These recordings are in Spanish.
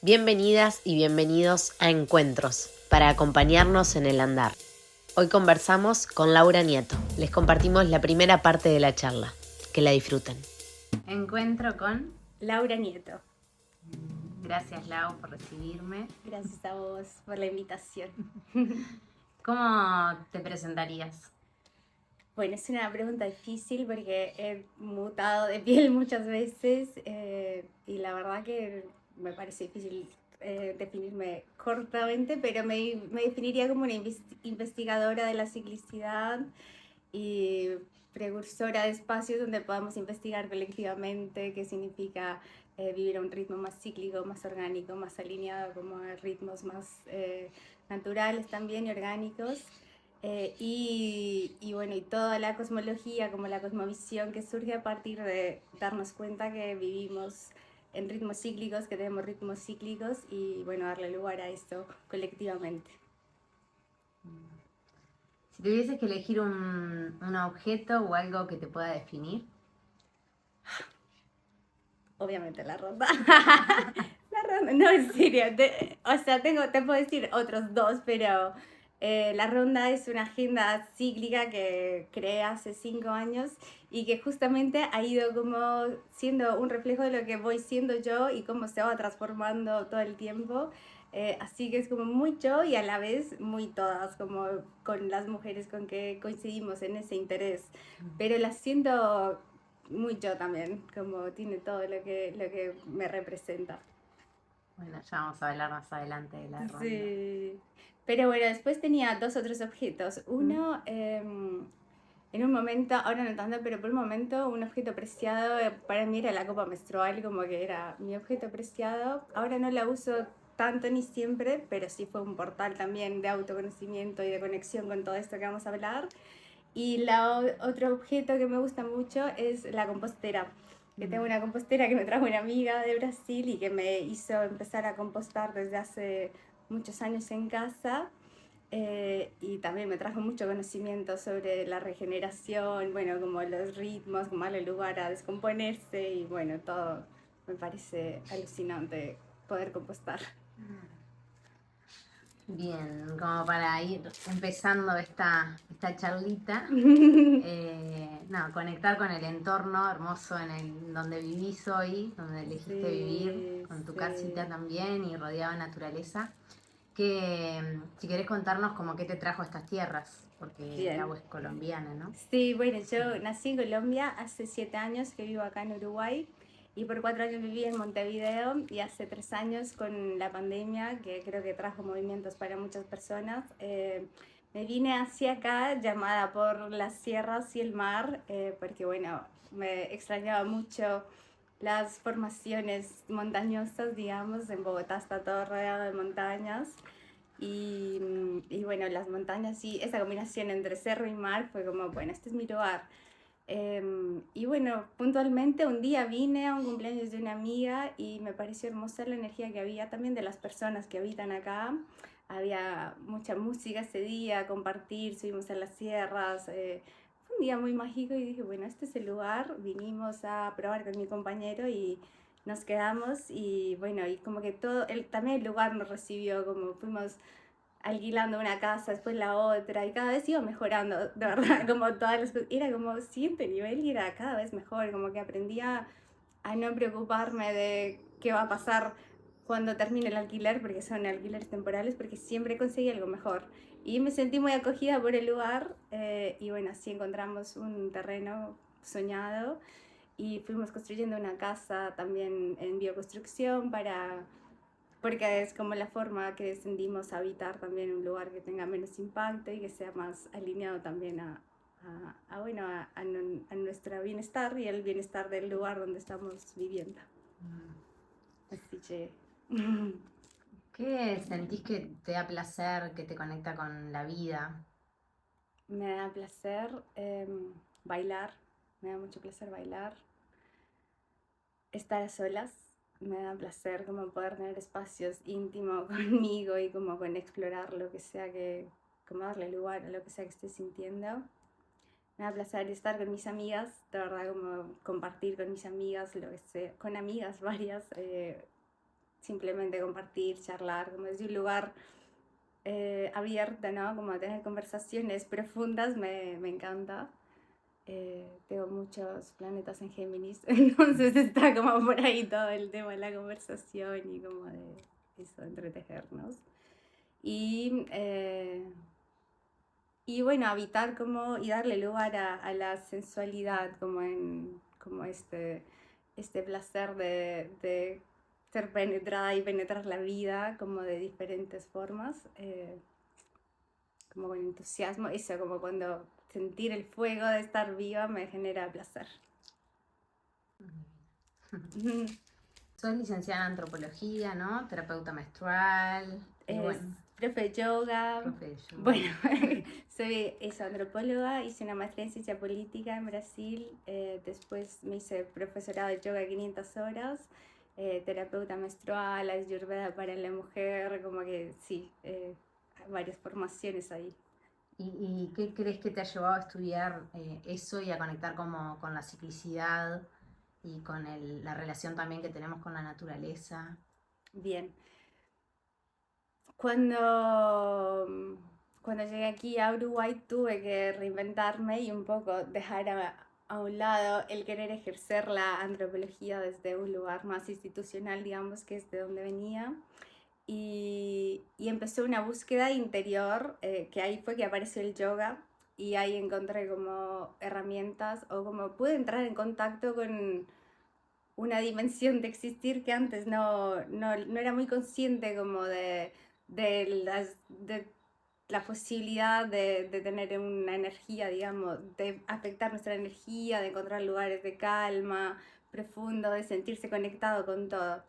Bienvenidas y bienvenidos a Encuentros, para acompañarnos en el andar. Hoy conversamos con Laura Nieto. Les compartimos la primera parte de la charla. Que la disfruten. Encuentro con Laura Nieto. Gracias, Lau, por recibirme. Gracias a vos por la invitación. ¿Cómo te presentarías? Bueno, es una pregunta difícil porque he mutado de piel muchas veces y la verdad que me parece difícil definirme cortamente, pero me definiría como una investigadora de la ciclicidad y precursora de espacios donde podamos investigar colectivamente qué significa vivir a un ritmo más cíclico, más orgánico, más alineado como a ritmos más naturales también y orgánicos. Bueno, y toda la cosmología, como la cosmovisión que surge a partir de darnos cuenta que vivimos en ritmos cíclicos, que tenemos ritmos cíclicos y bueno, darle lugar a esto colectivamente. Si tuvieses que elegir un objeto o algo que te pueda definir. Obviamente la ronda. La ronda, no, en serio. Te puedo decir otros dos, pero la ronda es una agenda cíclica que creé hace 5 años y que justamente ha ido como siendo un reflejo de lo que voy siendo yo y cómo se va transformando todo el tiempo. Así que es como muy yo y a la vez muy todas, como con las mujeres con que coincidimos en ese interés. Pero la siento muy yo también, como tiene todo lo que me representa. Bueno, ya vamos a hablar más adelante de la ronda. Sí. Pero bueno, después tenía dos otros objetos. Uno, en un momento, ahora no tanto, pero por un momento, un objeto preciado para mí era la copa menstrual, como que era mi objeto preciado. Ahora no la uso tanto ni siempre, pero sí fue un portal también de autoconocimiento y de conexión con todo esto que vamos a hablar. Y otro objeto que me gusta mucho es la compostera. Que tengo una compostera que me trajo una amiga de Brasil y que me hizo empezar a compostar desde hace muchos años en casa. Y también me trajo mucho conocimiento sobre la regeneración, bueno, como los ritmos, como darle lugar a descomponerse y bueno, todo me parece alucinante poder compostar. Bien, como para ir empezando esta charlita, conectar con el entorno hermoso donde vivís hoy, donde elegiste vivir, con tu casita también y rodeado de naturaleza. Que si querés contarnos como qué te trajo a estas tierras, porque Lau es colombiana, ¿no? Sí, bueno, yo nací en Colombia hace 7 años que vivo acá en Uruguay y por 4 años viví en Montevideo y hace 3 años con la pandemia, que creo que trajo movimientos para muchas personas, me vine hacia acá llamada por las sierras y el mar, porque bueno, me extrañaba mucho las formaciones montañosas, digamos, en Bogotá está todo rodeado de montañas. Y bueno, las montañas y esa combinación entre cerro y mar fue como, bueno, este es mi lugar. Y bueno, puntualmente un día vine a un cumpleaños de una amiga y me pareció hermosa la energía que había también de las personas que habitan acá. Había mucha música ese día, compartir, subimos a las sierras. Fue un día muy mágico y dije, bueno, este es el lugar. Vinimos a probar con mi compañero y nos quedamos y bueno, y como que también el lugar nos recibió, como fuimos alquilando una casa, después la otra, y cada vez iba mejorando, de verdad, como todas las cosas, era como siguiente nivel y era cada vez mejor, como que aprendía a no preocuparme de qué va a pasar cuando termine el alquiler, porque son alquileres temporales, porque siempre conseguí algo mejor. Y me sentí muy acogida por el lugar, y bueno, así encontramos un terreno soñado y fuimos construyendo una casa también en bioconstrucción porque es como la forma que decidimos habitar también un lugar que tenga menos impacto y que sea más alineado también a nuestro bienestar y el bienestar del lugar donde estamos viviendo. Así que... ¿Qué sentís que te da placer, que te conecta con la vida? Me da placer bailar, me da mucho placer bailar, estar a solas, me da placer como poder tener espacios íntimos conmigo y como con explorar lo que sea como darle lugar a lo que sea que esté sintiendo. Me da placer estar con mis amigas, de verdad como compartir con mis amigas, lo que sea, con amigas varias, simplemente compartir, charlar, como es un lugar abierto, ¿no? Como tener conversaciones profundas, me encanta. Tengo muchos planetas en Géminis, entonces está como por ahí todo el tema de la conversación y como de eso, entretejernos. Y, y bueno, habitar como y darle lugar a la sensualidad, como en como este placer de ser penetrada y penetrar la vida como de diferentes formas, como con entusiasmo, eso como cuando sentir el fuego de estar viva me genera placer. Sos licenciada en antropología, ¿no? Terapeuta menstrual. Y bueno, Profe de yoga. profe de yoga. Bueno, soy antropóloga, hice una maestría en ciencia política en Brasil, después me hice profesorado de yoga 500 horas, terapeuta menstrual, ayurveda para la mujer, como que sí, varias formaciones ahí. ¿Y qué crees que te ha llevado a estudiar eso y a conectar como con la ciclicidad y con la relación también que tenemos con la naturaleza? Bien. Cuando llegué aquí a Uruguay tuve que reinventarme y un poco dejar a un lado el querer ejercer la antropología desde un lugar más institucional, digamos, que es de donde venía. Y empezó una búsqueda interior, que ahí fue que apareció el yoga y ahí encontré como herramientas o como pude entrar en contacto con una dimensión de existir que antes no era muy consciente como de la posibilidad de tener una energía, digamos, de afectar nuestra energía, de encontrar lugares de calma profundo, de sentirse conectado con todo.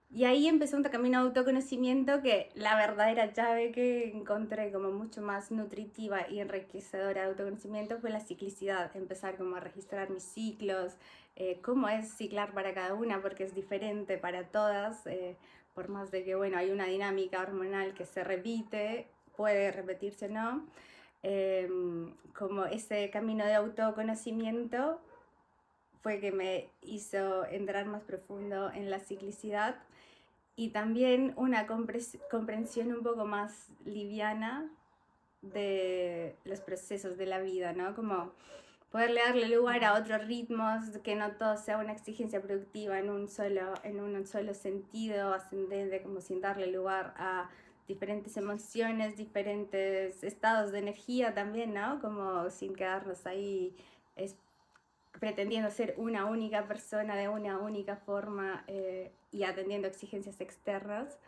Y ahí empezó un camino de autoconocimiento que la verdadera llave que encontré como mucho más nutritiva y enriquecedora de autoconocimiento fue la ciclicidad, empezar como a registrar mis ciclos, cómo es ciclar para cada una, porque es diferente para todas, por más de que, bueno, hay una dinámica hormonal que se repite, puede repetirse o no, como ese camino de autoconocimiento fue que me hizo entrar más profundo en la ciclicidad y también una comprensión un poco más liviana de los procesos de la vida, ¿no? Como poderle darle lugar a otros ritmos, que no todo sea una exigencia productiva en un solo sentido ascendente, como sin darle lugar a diferentes emociones, diferentes estados de energía también, ¿no? Como sin quedarnos ahí pretendiendo ser una única persona de una única forma y atendiendo exigencias externas,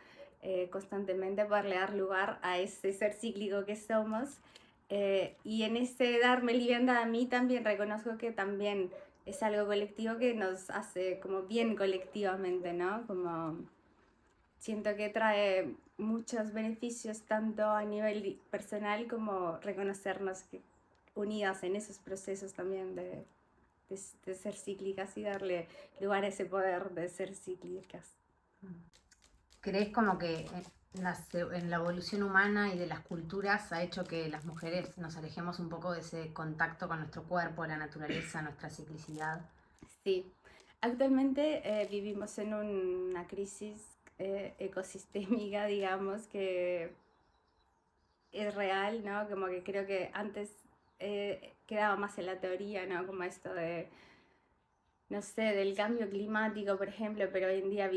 constantemente poderle dar lugar a ese ser cíclico que somos. Y en ese darme liviandad a mí también reconozco que también es algo colectivo que nos hace como bien colectivamente, ¿no? Como siento que trae muchos beneficios tanto a nivel personal como reconocernos unidas en esos procesos también de ser cíclicas y darle lugar a ese poder de ser cíclicas. ¿Crees como que en la evolución humana y de las culturas ha hecho que las mujeres nos alejemos un poco de ese contacto con nuestro cuerpo, la naturaleza, nuestra ciclicidad? Sí, actualmente vivimos en una crisis ecosistémica, digamos, que es real, ¿no? Como que creo que antes quedaba más en la teoría, ¿no? Como esto de, no sé, del cambio climático, por ejemplo, pero hoy en día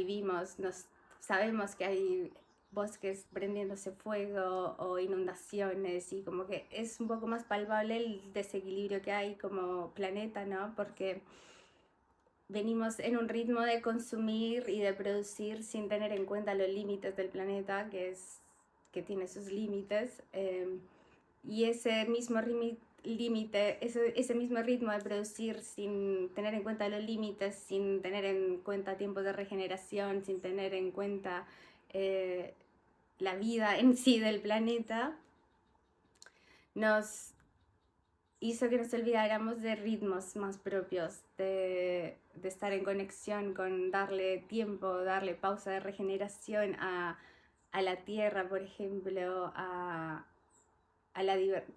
sabemos que hay bosques prendiéndose fuego o inundaciones y como que es un poco más palpable el desequilibrio que hay como planeta, ¿no? Porque venimos en un ritmo de consumir y de producir sin tener en cuenta los límites del planeta, que tiene sus límites, y ese mismo ese mismo ritmo de producir sin tener en cuenta los límites, sin tener en cuenta tiempos de regeneración, sin tener en cuenta la vida en sí del planeta, nos hizo que nos olvidáramos de ritmos más propios, de estar en conexión con darle tiempo, darle pausa de regeneración a la tierra, por ejemplo,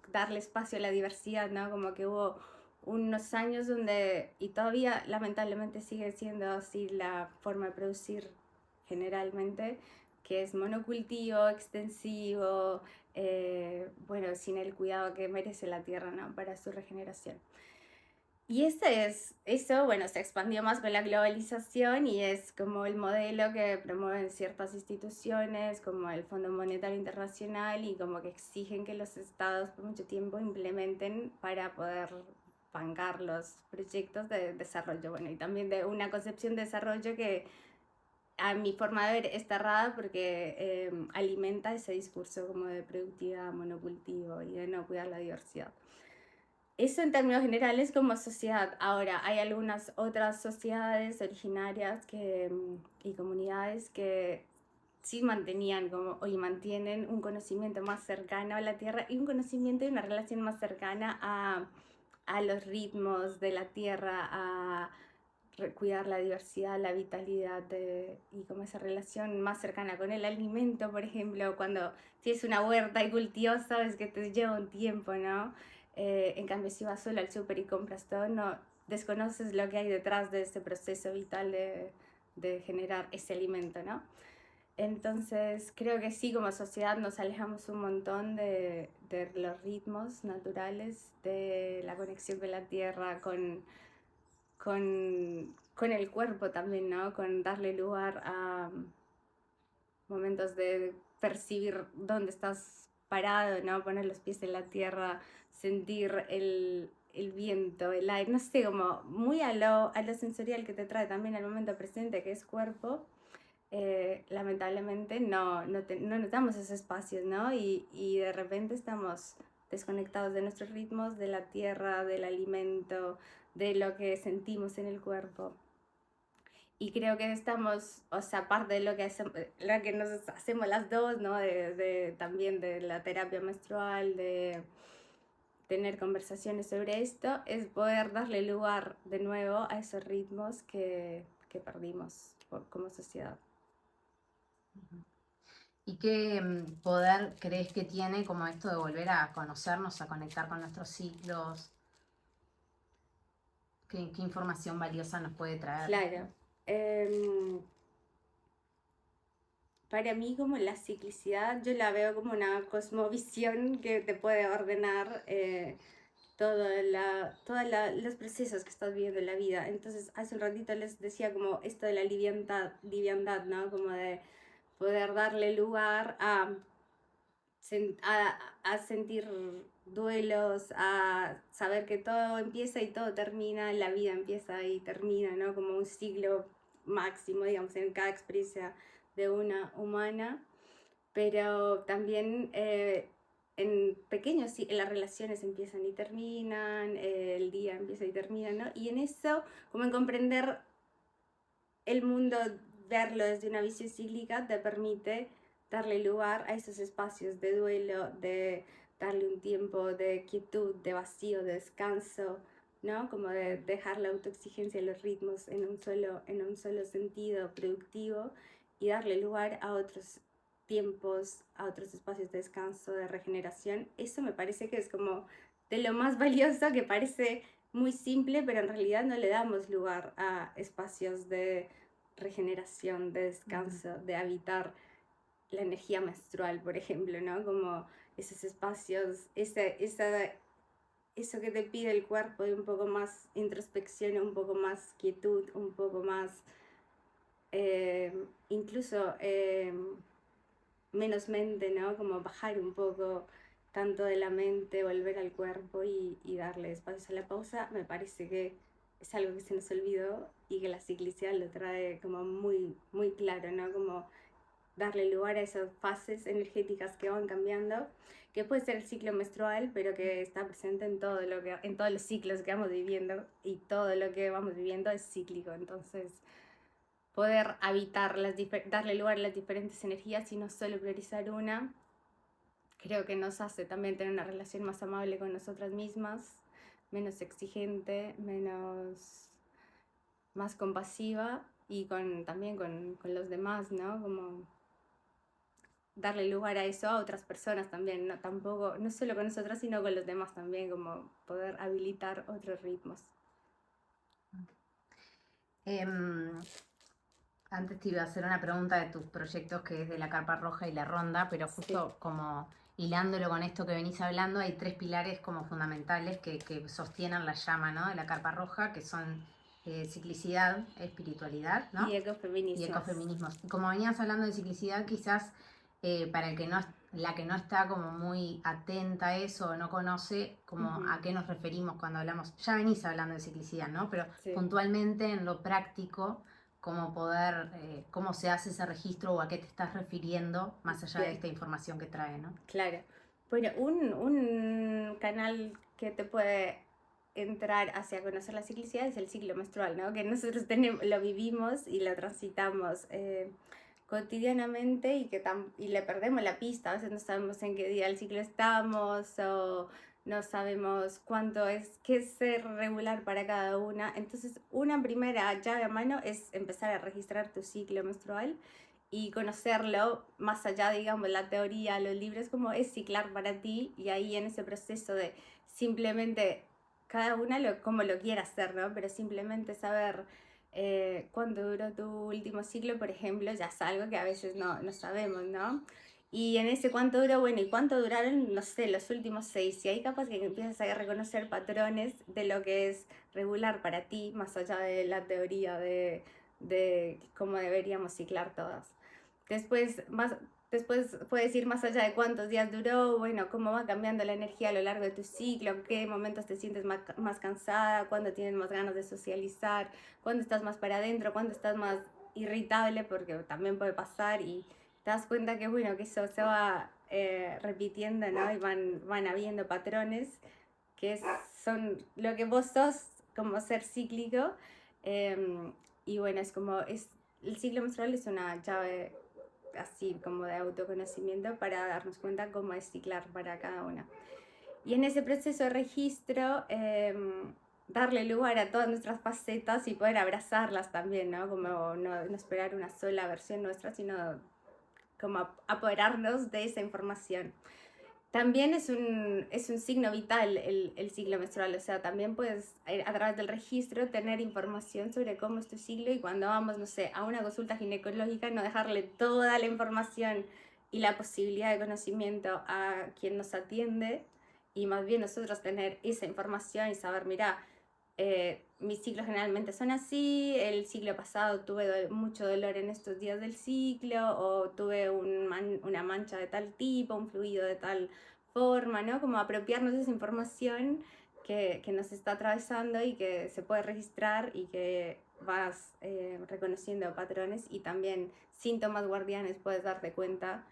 darle espacio a la diversidad, ¿no? Como que hubo unos años donde, y todavía lamentablemente sigue siendo así la forma de producir generalmente, que es monocultivo, extensivo, bueno, sin el cuidado que merece la tierra, ¿no? Para su regeneración. Y eso, bueno, se expandió más con la globalización y es como el modelo que promueven ciertas instituciones como el Fondo Monetario Internacional y como que exigen que los estados por mucho tiempo implementen para poder bancar los proyectos de desarrollo. Bueno, y también de una concepción de desarrollo que a mi forma de ver está errada porque alimenta ese discurso como de productividad, monocultivo y de no cuidar la diversidad. Eso en términos generales como sociedad. Ahora, hay algunas otras sociedades originarias y comunidades que sí mantenían y mantienen un conocimiento más cercano a la tierra y un conocimiento y una relación más cercana a los ritmos de la tierra, a cuidar la diversidad, la vitalidad y como esa relación más cercana con el alimento, por ejemplo, cuando tienes una huerta y cultivas, sabes que te lleva un tiempo, ¿no? En cambio, si vas solo al súper y compras todo, no desconoces lo que hay detrás de ese proceso vital de generar ese alimento, ¿no? Entonces, creo que sí, como sociedad nos alejamos un montón de los ritmos naturales, de la conexión con la tierra, con el cuerpo también, ¿no? Con darle lugar a momentos de percibir dónde estás parado, ¿no? Poner los pies en la tierra, sentir el viento, el aire, no sé, como muy a lo sensorial que te trae también al momento presente, que es cuerpo. Lamentablemente no notamos esos espacios, ¿no? Y de repente estamos desconectados de nuestros ritmos, de la tierra, del alimento, de lo que sentimos en el cuerpo. Y creo que estamos, o sea, aparte de lo que nos hacemos las dos, ¿no? También de la terapia menstrual, de tener conversaciones sobre esto, es poder darle lugar de nuevo a esos ritmos que perdimos como sociedad. ¿Y qué poder crees que tiene como esto de volver a conocernos, a conectar con nuestros ciclos? ¿Qué información valiosa nos puede traer? Claro. Para mí como la ciclicidad yo la veo como una cosmovisión que te puede ordenar todos los procesos que estás viviendo en la vida. Entonces hace un ratito les decía como esto de la liviandad, ¿no? Como de poder darle lugar a sentir duelos, a saber que todo empieza y todo termina, la vida empieza y termina, ¿no? Como un ciclo máximo, digamos, en cada experiencia de una humana, pero también en pequeños, sí, las relaciones empiezan y terminan, el día empieza y termina, ¿no? Y en eso, como en comprender el mundo, verlo desde una visión cíclica, te permite darle lugar a esos espacios de duelo, de darle un tiempo de quietud, de vacío, de descanso, ¿no? Como de dejar la autoexigencia y los ritmos en un solo sentido productivo y darle lugar a otros tiempos, a otros espacios de descanso, de regeneración. Eso me parece que es como de lo más valioso, que parece muy simple, pero en realidad no le damos lugar a espacios de regeneración, de descanso, de habitar la energía menstrual, por ejemplo, ¿no? Como esos espacios, eso que te pide el cuerpo de un poco más introspección, un poco más quietud, un poco más, incluso menos mente, ¿no? Como bajar un poco tanto de la mente, volver al cuerpo y darle espacio a la pausa, me parece que es algo que se nos olvidó y que la ciclicidad lo trae como muy, muy claro, ¿no? Como darle lugar a esas fases energéticas que van cambiando, que puede ser el ciclo menstrual, pero que está presente en en todos los ciclos que vamos viviendo, y todo lo que vamos viviendo es cíclico. Entonces, poder habitar, darle lugar a las diferentes energías y no solo priorizar una, creo que nos hace también tener una relación más amable con nosotras mismas, menos exigente, más compasiva y también con los demás, ¿no? Como darle lugar a eso a otras personas también, no, tampoco, no solo con nosotras, sino con los demás también, como poder habilitar otros ritmos. Antes te iba a hacer una pregunta de tus proyectos que es de la carpa roja y la ronda, pero Sí. justo como hilándolo con esto que venís hablando, hay tres pilares como fundamentales que sostienen la llama, ¿no? De la carpa roja, que son ciclicidad, espiritualidad, ¿no? Y Y ecofeminismos. ecofeminismo. Como venías hablando de ciclicidad, quizás para el que no, la que no está como muy atenta a eso o no conoce como Ujú. a qué nos referimos cuando hablamos, ya venís hablando de ciclicidad, ¿no? Pero Sí. puntualmente en lo práctico, cómo poder, cómo se hace ese registro o a qué te estás refiriendo más allá de Bien, esta información que trae, ¿no? claro. Bueno, un canal que te puede entrar hacia conocer la ciclicidad es el ciclo menstrual, ¿no? Que nosotros tenemos, lo vivimos y lo transitamos cotidianamente y y le perdemos la pista. A veces no sabemos en qué día del ciclo estamos o no sabemos cuánto es, qué es ser regular para cada una. Entonces, una primera llave a mano es empezar a registrar tu ciclo menstrual y conocerlo más allá, digamos, la teoría, los libros, como es ciclar para ti y ahí en ese proceso de simplemente cada una como lo quiera hacer, ¿no? Pero simplemente saber cuánto duró tu último ciclo, por ejemplo, ya es algo que a veces no sabemos, ¿no? Y en ese cuánto duró, bueno, y cuánto duraron, no sé, los últimos 6. Y ahí capaz que empiezas a reconocer patrones de lo que es regular para ti, más allá de la teoría de cómo deberíamos ciclar todas. Después puedes ir más allá de cuántos días duró, bueno, cómo va cambiando la energía a lo largo de tu ciclo, en qué momentos te sientes más cansada, cuándo tienes más ganas de socializar, cuándo estás más para adentro, cuándo estás más irritable, porque también puede pasar y te das cuenta que, bueno, que eso se va repitiendo, ¿no? Y van habiendo patrones que son lo que vos sos como ser cíclico. eh, y bueno, el ciclo menstrual es una llave así como de autoconocimiento para darnos cuenta cómo es ciclar para cada una. Y en ese proceso de registro, darle lugar a todas nuestras facetas y poder abrazarlas también, ¿no? Como no esperar una sola versión nuestra, sino como apoderarnos de esa información. También es un signo vital el ciclo menstrual, o sea, también puedes a través del registro tener información sobre cómo es tu ciclo y cuando vamos, no sé, a una consulta ginecológica, no dejarle toda la información y la posibilidad de conocimiento a quien nos atiende y más bien nosotros tener esa información y saber, mira, mis ciclos generalmente son así, el ciclo pasado tuve mucho dolor en estos días del ciclo o tuve una mancha de tal tipo, un fluido de tal forma, ¿no? Como apropiarnos de esa información que nos está atravesando y que se puede registrar y que vas reconociendo patrones y también síntomas guardianes puedes darte cuenta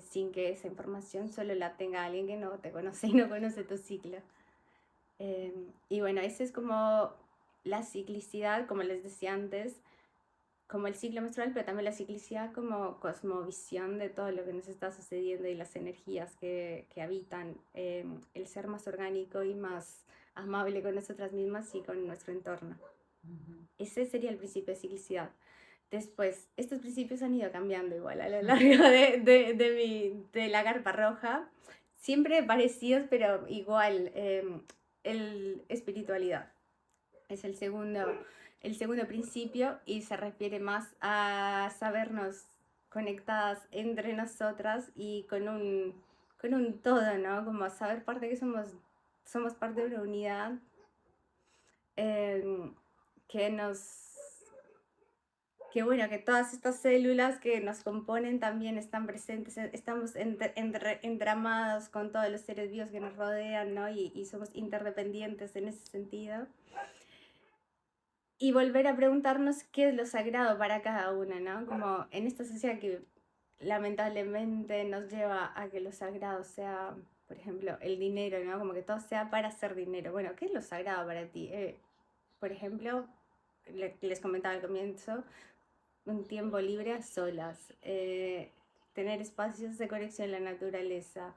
sin que esa información solo la tenga alguien que no te conoce y no conoce tu ciclo. Y bueno, esa es como la ciclicidad, como les decía antes, como el ciclo menstrual, pero también la ciclicidad como cosmovisión de todo lo que nos está sucediendo y las energías que habitan el ser más orgánico y más amable con nosotras mismas y con nuestro entorno. Ese sería el principio de ciclicidad. Después, estos principios han ido cambiando igual a lo largo de la carpa roja, siempre parecidos, pero igual, el espiritualidad es el segundo principio y se refiere más a sabernos conectadas entre nosotras y con un todo, ¿no? Como saber parte que somos parte de una unidad eh, que que bueno, que todas estas células que nos componen también están presentes, estamos entramados con todos los seres vivos que nos rodean, ¿no? Y somos interdependientes en ese sentido. Y volver a preguntarnos qué es lo sagrado para cada una, ¿no? Como en esta sociedad que lamentablemente nos lleva a que lo sagrado sea, por ejemplo, el dinero, ¿no? Como que todo sea para hacer dinero. Bueno, ¿qué es lo sagrado para ti? Por ejemplo, les comentaba al comienzo, un tiempo libre a solas, tener espacios de conexión en la naturaleza.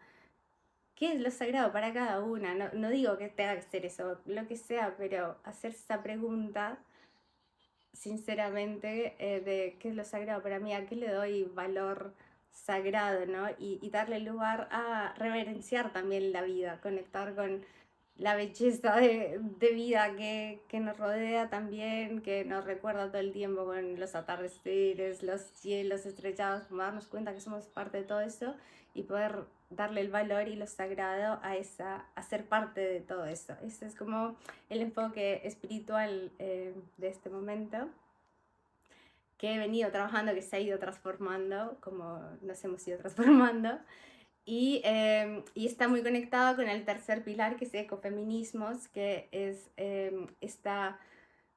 ¿Qué es lo sagrado para cada una? No digo que tenga que ser eso, lo que sea, pero hacerse esa pregunta sinceramente de qué es lo sagrado para mí, a qué le doy valor sagrado, ¿no? Y darle lugar a reverenciar también la vida, conectar con la belleza de vida que nos rodea también, que nos recuerda todo el tiempo con los atardeceres, los cielos estrellados, como darnos cuenta que somos parte de todo eso y poder darle el valor y lo sagrado a ser parte de todo eso. Ese es como el enfoque espiritual de este momento que he venido trabajando, que se ha ido transformando, como nos hemos ido transformando. Y está muy conectado con el tercer pilar, que es ecofeminismos, que es esta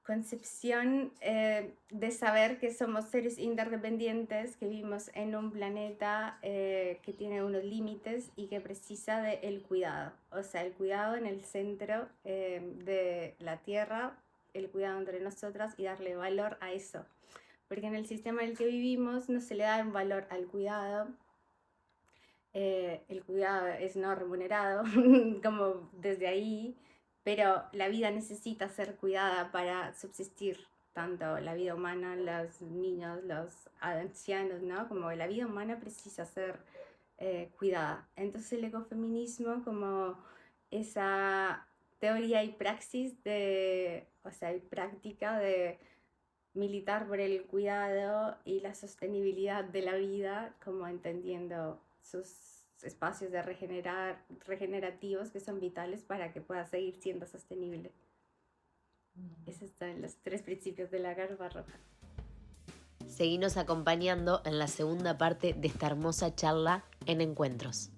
concepción de saber que somos seres interdependientes, que vivimos en un planeta que tiene unos límites y que precisa del cuidado. O sea, el cuidado en el centro de la tierra, el cuidado entre nosotras y darle valor a eso. Porque en el sistema en el que vivimos no se le da un valor al cuidado. El cuidado es no remunerado, como desde ahí, pero la vida necesita ser cuidada para subsistir, tanto la vida humana, los niños, los ancianos, ¿no? Como la vida humana precisa ser cuidada. Entonces el ecofeminismo como esa teoría y praxis o sea, y práctica de militar por el cuidado y la sostenibilidad de la vida, como entendiendo sus espacios de regenerativos que son vitales para que pueda seguir siendo sostenible. Esos son los 3 principios de la Carpa Roja. Seguinos acompañando en la segunda parte de esta hermosa charla en Encuentros.